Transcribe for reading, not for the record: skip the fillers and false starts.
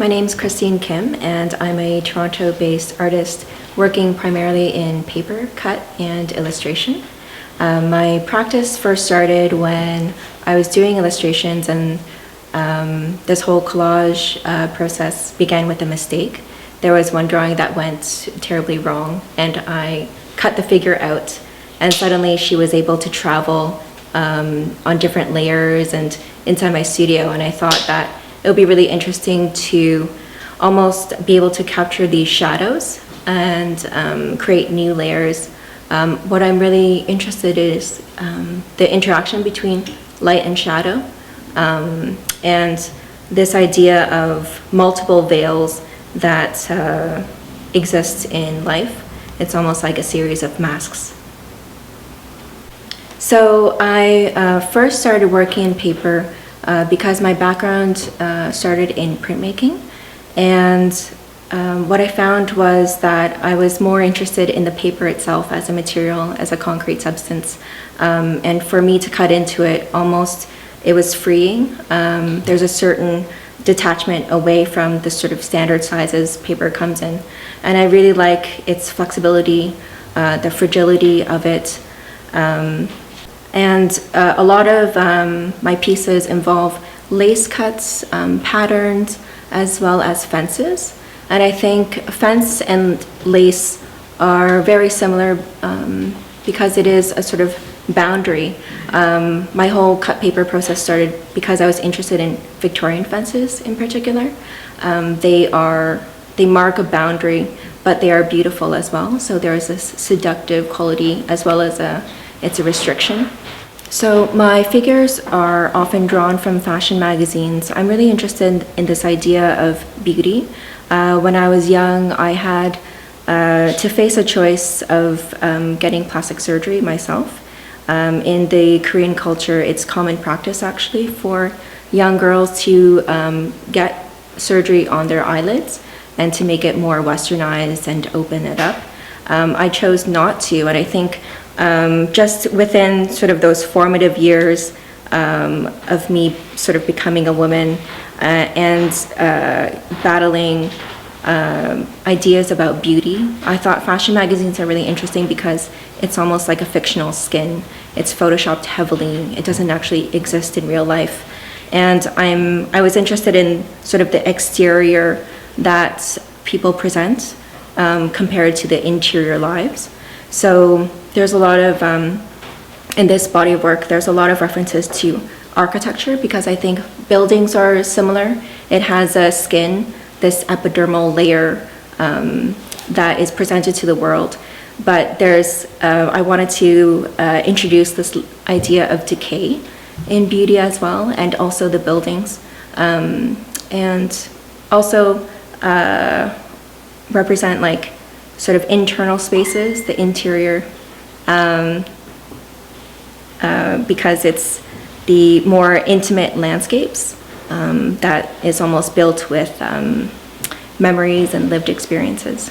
My name's Christine Kim, and I'm a Toronto-based artist working primarily in paper, cut, and illustration. My practice first started when I was doing illustrations, and this whole collage process began with a mistake. There was one drawing that went terribly wrong, and I cut the figure out, and suddenly she was able to travel on different layers and inside my studio, and I thought that it would be really interesting to almost be able to capture these shadows and create new layers. What I'm really interested in is the interaction between light and shadow, and this idea of multiple veils that exist in life. It's almost like a series of masks. So I first started working in paper because my background started in printmaking, and what I found was that I was more interested in the paper itself as a material, as a concrete substance, and for me to cut into it, it was freeing. There's a certain detachment away from the sort of standard sizes paper comes in, and I really like its flexibility, the fragility of it, and a lot of my pieces involve lace cuts, patterns, as well as fences. And I think fence and lace are very similar because it is a sort of boundary. My whole cut paper process started because I was interested in Victorian fences in particular. They mark a boundary, but they are beautiful as well. So there is this seductive quality as well as it's a restriction. So my figures are often drawn from fashion magazines. I'm really interested in this idea of beauty. When I was young, I had to face a choice of getting plastic surgery myself. In the Korean culture, it's common practice actually for young girls to get surgery on their eyelids and to make it more westernized and open it up. I chose not to, and I think just within sort of those formative years of me sort of becoming a woman and battling ideas about beauty, I thought fashion magazines are really interesting because it's almost like a fictional skin. It's photoshopped heavily. It doesn't actually exist in real life. And I was interested in sort of the exterior that people present compared to the interior lives. So there's a lot of, in this body of work, there's a lot of references to architecture because I think buildings are similar. It has a skin, this epidermal layer that is presented to the world. But I wanted to introduce this idea of decay in beauty as well, and also the buildings, and also represent like sort of internal spaces, the interior, because it's the more intimate landscapes that is almost built with memories and lived experiences.